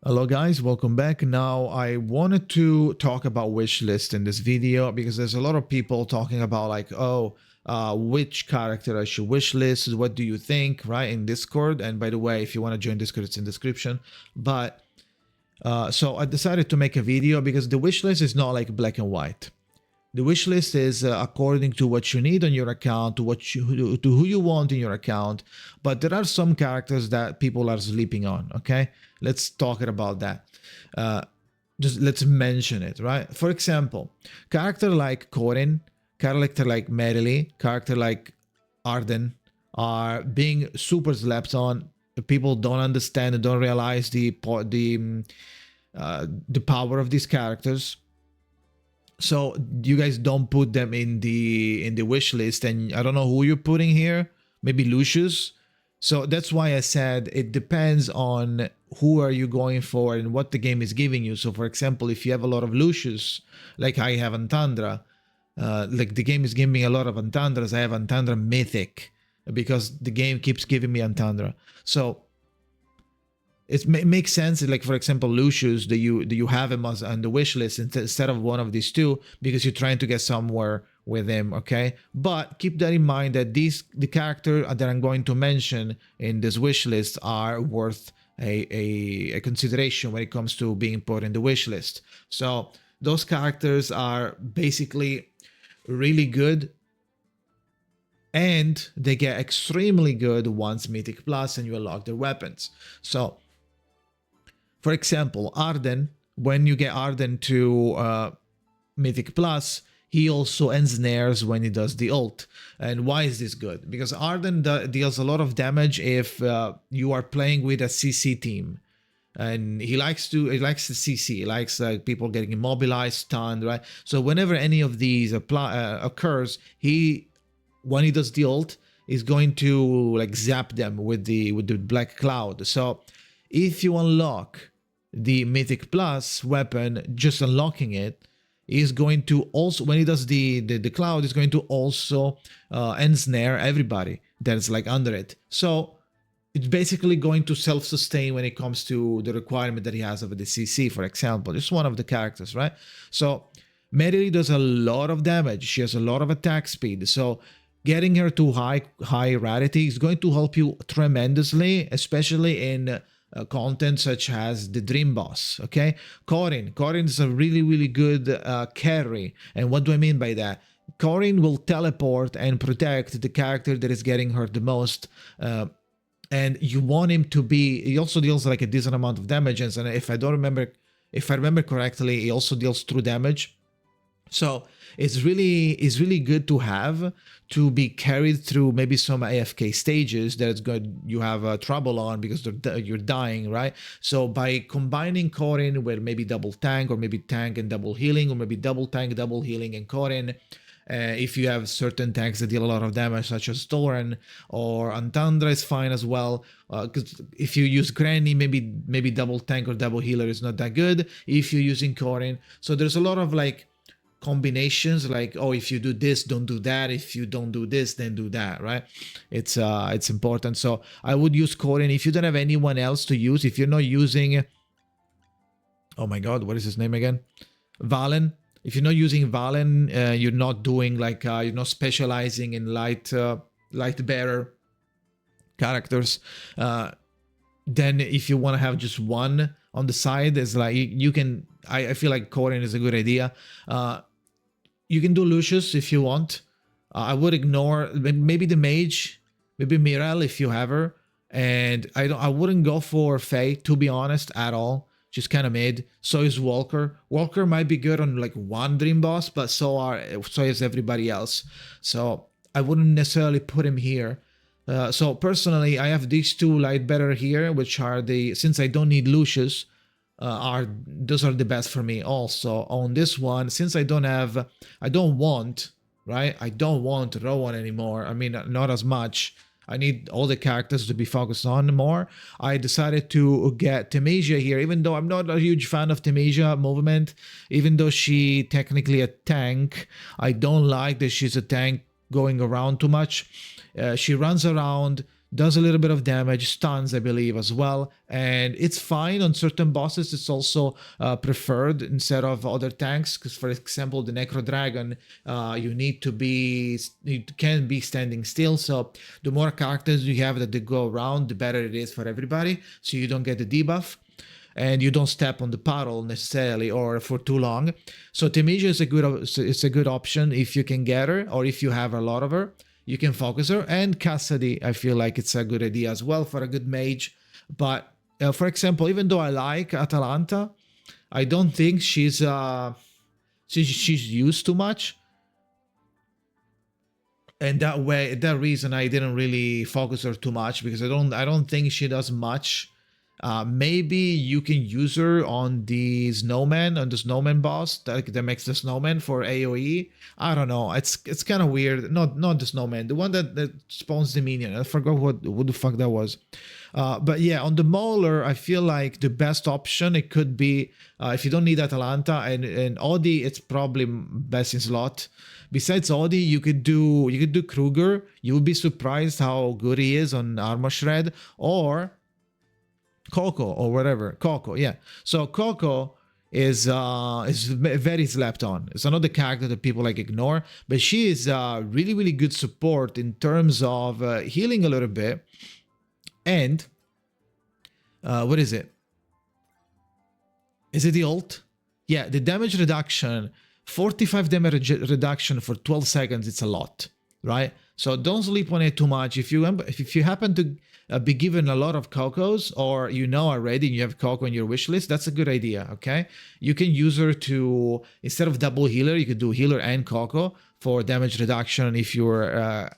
Hello guys, welcome back. Now I wanted to talk about wishlist in this video because there's a lot of people talking about which character I should wishlist, what do you think, right, in Discord. And by the way, if you want to join Discord, it's in the description. But so I decided to make a video because the wishlist is not like black and white. The wishlist is according to what you need on your account, to who you want in your account. But there are some characters that people are sleeping on. Okay, let's talk about that. Just let's mention it, right? For example, character like Corin, character like Merily, character like Arden are being super slept on. People don't understand and don't realize the power of these characters. So you guys don't put them in the wish list, and I don't know who you're putting here. Maybe Lucius. So that's why I said it depends on who are you going for and what the game is giving you. So for example, if you have a lot of Lucius, like I have Antandra, like the game is giving me a lot of Antandras. I have Antandra Mythic because the game keeps giving me Antandra. So it makes sense, like for example Lucius, that you have him as on the wish list instead of one of these two because you're trying to get somewhere with him. Okay, but keep that in mind that the character that I'm going to mention in this wish list are worth a consideration when it comes to being put in the wish list. So those characters are basically really good, and they get extremely good once Mythic Plus and you unlock their weapons. So for example, Arden, when you get Arden to Mythic Plus, he also ensnares when he does the ult. And why is this good? Because Arden deals a lot of damage if you are playing with a CC team. And he likes the CC. He likes people getting immobilized, stunned, right? So whenever any of these occurs, when he does the ult, is going to like zap them with the black cloud. So if you unlock the Mythic Plus weapon, just unlocking it is going to also, when he does the cloud, is going to also ensnare everybody that's like under it. So it's basically going to self-sustain when it comes to the requirement that he has of the CC, for example. Just one of the characters, right? So Merily does a lot of damage. She has a lot of attack speed. So getting her to high rarity is going to help you tremendously, especially in content such as the Dream Boss. Okay, Corin is a really good carry. And what do I mean by that? Corin will teleport and protect the character that is getting hurt the most. And you want him to be, he also deals like a decent amount of damage, and if I remember correctly, he also deals true damage. So it's really good to have to be carried through maybe some AFK stages that it's good you have trouble on because you're dying, right? So by combining Corin with maybe double tank, or maybe tank and double healing, or maybe double tank, double healing and Corin, if you have certain tanks that deal a lot of damage, such as Thoran or Antandra, is fine as well. Because if you use Granny, maybe double tank or double healer is not that good if you're using Corin. So there's a lot of like combinations, like, oh, if you do this, don't do that. If you don't do this, then do that, right? It's important. So I would use Corin. If you don't have anyone else to use, if you're not using, oh my god, what is his name again? Valen. If you're not using Valen, you're not doing like you're not specializing in light bearer characters. Then if you want to have just one on the side, it's like you can. I feel like Corin is a good idea. You can do Lucius if you want. I would ignore maybe the mage, maybe Mirel if you have her, and I wouldn't go for Faye, to be honest, at all. She's kind of mid. So is Walker. Walker might be good on like one Dream Boss, but so is everybody else. So I wouldn't necessarily put him here. So personally, I have these two light better here, which are since I don't need Lucius, those are the best for me. Also on this one, since I don't want Rowan anymore. I mean, not as much. I need all the characters to be focused on more. I decided to get Temesia here, even though I'm not a huge fan of Temesia movement, even though she technically a tank. I don't like that she's a tank going around too much. She runs around does a little bit of damage, stuns, I believe, as well. And it's fine on certain bosses. It's also preferred instead of other tanks. Because, for example, the Necro Dragon, you can be standing still. So the more characters you have that they go around, the better it is for everybody. So you don't get the debuff. And you don't step on the puddle necessarily or for too long. So Temisia is a good option if you can get her or if you have a lot of her. You can focus her. And Cassidy, I feel like it's a good idea as well for a good mage. But for example, even though I like Atalanta, I don't think she's used too much. And that reason I didn't really focus her too much because I don't think she does much. Maybe you can use her on the snowman boss that makes the snowman for AoE. I don't know. It's kind of weird. Not the snowman, the one that spawns the minion. I forgot what the fuck that was. But yeah, on the Mauler, I feel like the best option it could be if you don't need Atalanta and Odi, it's probably best in slot. Besides Odi, you could do Kruger. You would be surprised how good he is on Armor Shred or Coco or whatever. Coco, yeah. So Coco is very slept on. It's another character that people like ignore, but she is really, really good support in terms of healing a little bit. And what is it? Is it the ult? Yeah, the damage reduction, 45 damage reduction for 12 seconds. It's a lot, right? So don't sleep on it too much. If you happen to be given a lot of Cocos, or you know already and you have Coco in your wish list, that's a good idea, okay? You can use her to, instead of double healer, you could do healer and Coco for damage reduction if you're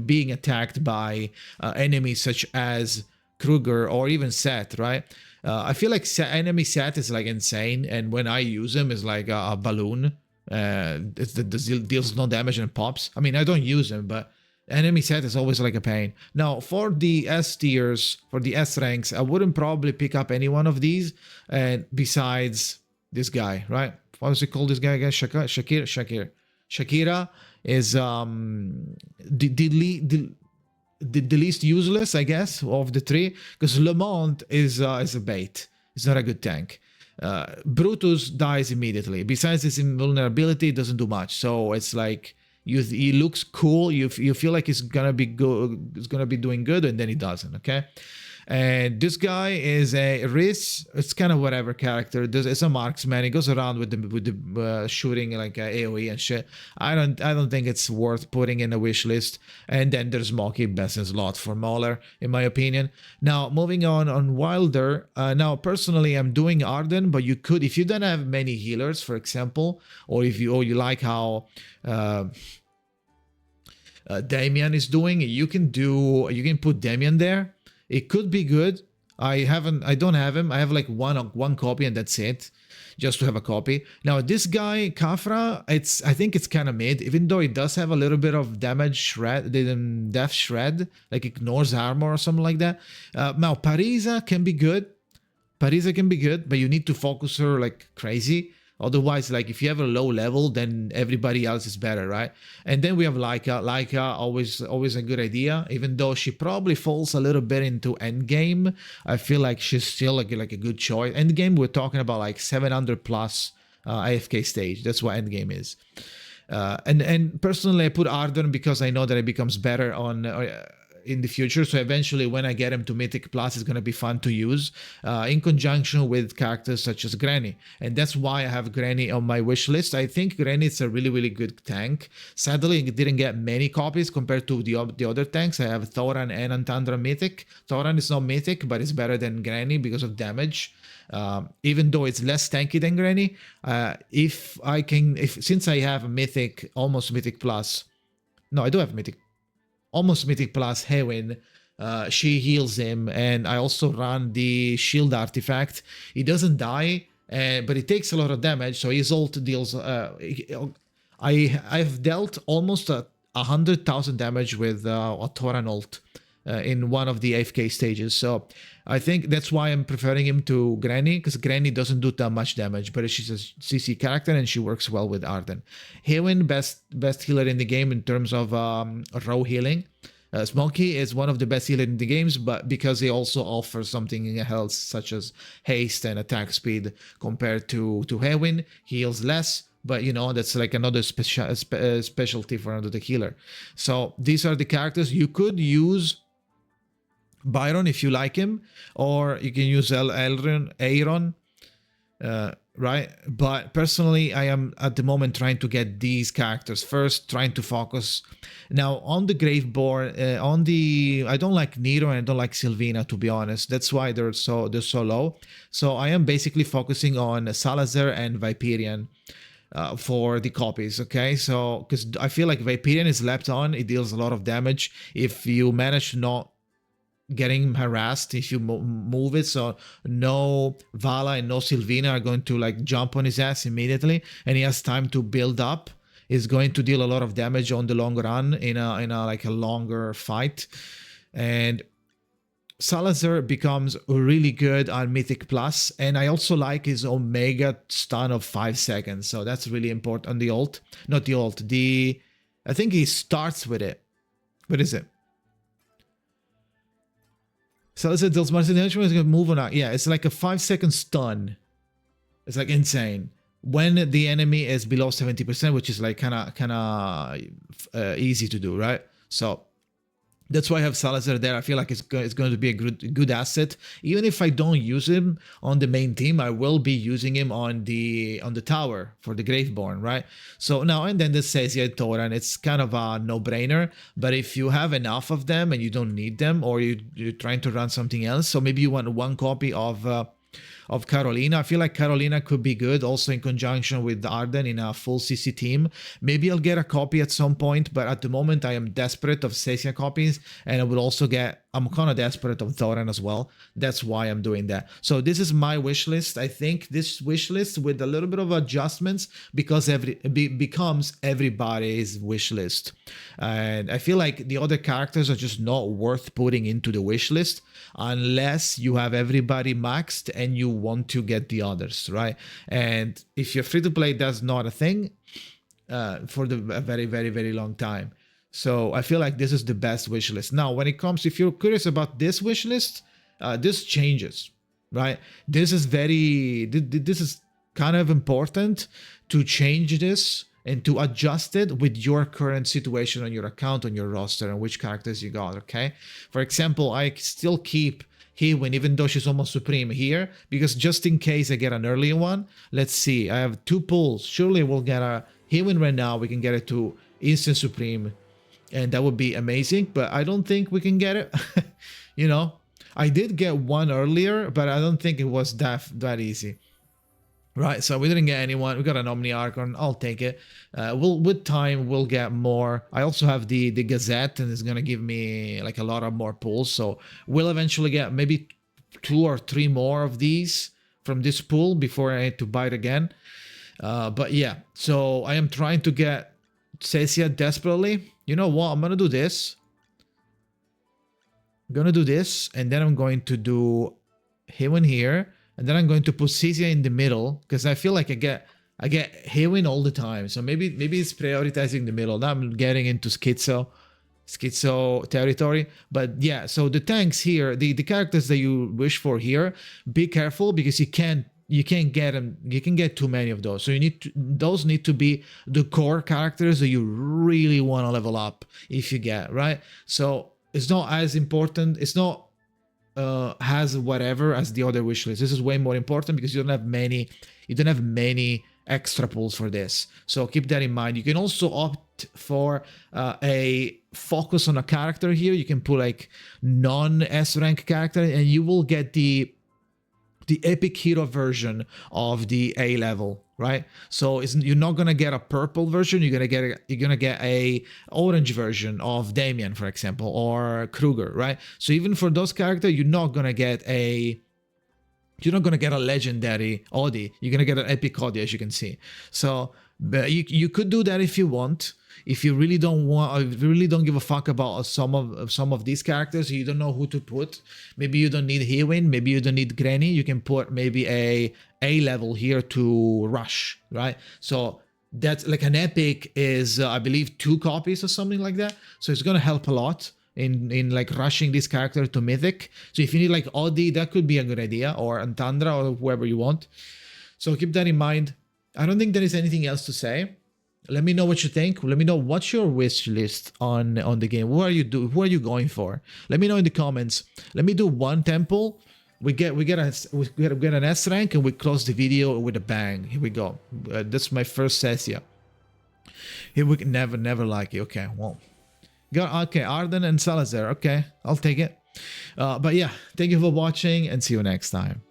being attacked by enemies such as Kruger or even Seth, right? I feel like enemy Seth is like insane, and when I use him, it's like a balloon. It deals no damage and pops. I mean, I don't use him, but enemy Seth is always like a pain. Now, for the S tiers, for the S ranks, I wouldn't probably pick up any one of these, and besides this guy, right? What was it called? This guy again? Shakira is the least useless, I guess, of the three, because Lamont is a bait. It's not a good tank. Brutus dies immediately. Besides his invulnerability, it doesn't do much. So it's like he looks cool. You feel like he's gonna be good. He's gonna be doing good, and then he doesn't. Okay. And this guy is a Riz. It's kind of whatever character. It's a marksman. He goes around with the shooting like AOE and shit. I don't think it's worth putting in a wish list. And then there's Moki, best in slot for Mauler, in my opinion. Now moving on Wilder. Now personally, I'm doing Arden, but you could, if you don't have many healers, for example, or if you like how Damian is doing, you can put Damian there. It could be good. I don't have him. I have like one copy and that's it, just to have a copy. Now this guy Kafra, I think it's kind of mid, even though it does have a little bit of damage shred, death shred, like ignores armor or something like that. Now Parisa can be good. But you need to focus her like crazy. Otherwise, like if you have a low level, then everybody else is better, right? And then we have Laika. Laika, always a good idea, even though she probably falls a little bit into endgame. I feel like she's still like a good choice. Endgame, we're talking about like 700 plus AFK stage. That's what endgame is. And personally, I put Arden because I know that it becomes better on in the future. So eventually when I get him to Mythic Plus, it's going to be fun to use in conjunction with characters such as Granny. And that's why I have Granny on my wish list. I think Granny is a really, really good tank. Sadly, it didn't get many copies compared to the other tanks. I have Thoran and Antandra Mythic. Thoran is not Mythic, but it's better than Granny because of damage. Even though it's less tanky than Granny, since I have a Mythic, almost Mythic Plus, no, I do have Mythic, almost Mythic Plus Hewin, she heals him, and I also run the shield artifact. He doesn't die, but it takes a lot of damage, so his ult deals... I've dealt almost 100,000 damage with a Thoran ult in one of the AFK stages, so I think that's why I'm preferring him to Granny, because Granny doesn't do that much damage, but she's a CC character and she works well with Arden. Hewin, best healer in the game in terms of row healing. Smokey is one of the best healers in the games, but because he also offers something in health such as haste and attack speed compared to Hewin, he heals less. But you know, that's like another specialty for another healer. So these are the characters. You could use Byron if you like him, or you can use Aaron, right? But personally, I am at the moment trying to get these characters first, trying to focus now on the Graveborn. I don't like Nero and I don't like Sylvina, to be honest. That's why they're so low. So I am basically focusing on Salazar and Viperian. For the copies, okay? So, because I feel like Viperian is left on, it deals a lot of damage. If you manage not getting harassed, if you move it, so no Vala and no Sylvina are going to like jump on his ass immediately, and he has time to build up, is going to deal a lot of damage on the long run in a like a longer fight. And Salazar becomes really good on Mythic Plus, and I also like his Omega stun of 5 seconds, so that's really important on the ult. Not the ult, I think he starts with it. What is it? Salazar deals much damage when he's going to move on. Yeah, it's like a 5-second stun. It's like insane. When the enemy is below 70%, which is like kind of easy to do, right? So that's why I have Salazar there. I feel like it's going to be a good asset. Even if I don't use him on the main team, I will be using him on the tower for the Graveborn, right? So now and then the Cesia Toran, it's kind of a no-brainer. But if you have enough of them and you don't need them, or you're trying to run something else, so maybe you want one copy of Carolina. I feel like Carolina could be good also in conjunction with Arden in a full CC team. Maybe I'll get a copy at some point, but at the moment I am desperate of Cecia copies, and I will also I'm kind of desperate of Thoran as well. That's why I'm doing that. So this is my wish list. I think this wish list with a little bit of adjustments because becomes everybody's wish list. And I feel like the other characters are just not worth putting into the wish list unless you have everybody maxed and you want to get the others, right? And if you're free to play, that's not a thing for a very, very, very long time. So I feel like this is the best wish list. Now, when it comes, if you're curious about this wish list, this changes, right? This is kind of important to change this and to adjust it with your current situation on your account, on your roster, and which characters you got, okay? For example, I still keep Hewin, even though she's almost supreme here, because just in case I get an early one, let's see, I have 2 pulls. Surely we'll get a Hewin right now, we can get it to instant supreme, and that would be amazing, but I don't think we can get it. You know, I did get one earlier, but I don't think it was that easy. Right, so we didn't get anyone. We got an Omni Archon. I'll take it. With time, we'll get more. I also have the Gazette, and it's gonna give me like a lot of more pulls. So we'll eventually get maybe 2 or 3 more of these from this pool before I need to buy it again. But yeah, so I am trying to get Cecia desperately. You know what? I'm gonna do this. I'm gonna do this, and then I'm going to do Hewin here. And then I'm going to put Cecia in the middle because I feel like I get Hewin all the time. So maybe it's prioritizing the middle. Now I'm getting into schizo territory. But yeah, so the tanks here, the characters that you wish for here, be careful because you can't get them. You can get too many of those. So those need to be the core characters that you really want to level up if you get, right? So it's not as important. It's not has whatever as the other wish list. This is way more important because you don't have many extra pulls for this. So keep that in mind. You can also opt for a focus on a character here. You can put like non-S rank character and you will get the epic hero version of the A level, right? So you're not gonna get a purple version. You're gonna get a orange version of Damien, for example, or Kruger, right? So even for those characters, you're not gonna get a legendary Audi. You're gonna get an epic Audi, as you can see. So but you could do that if you want. If you really don't give a fuck about some of these characters, you don't know who to put. Maybe you don't need Hewin, maybe you don't need Granny. You can put maybe a level here to rush, right? So that's like an epic is I believe 2 copies or something like that. So it's gonna help a lot. in like rushing this character to mythic. So if you need like Odie, that could be a good idea, or Antandra, or whoever you want. So keep that in mind. I don't think there is anything else to say. Let me know what you think. Let me know what's your wish list on the game. Who are you going for? Let me know in the comments. Let me do one temple. We get an S rank and we close the video with a bang. Here we go. That's my first Cecia. Here we never like it. Okay, well, okay, Arden and Salazar. Okay, I'll take it. But yeah, thank you for watching and see you next time.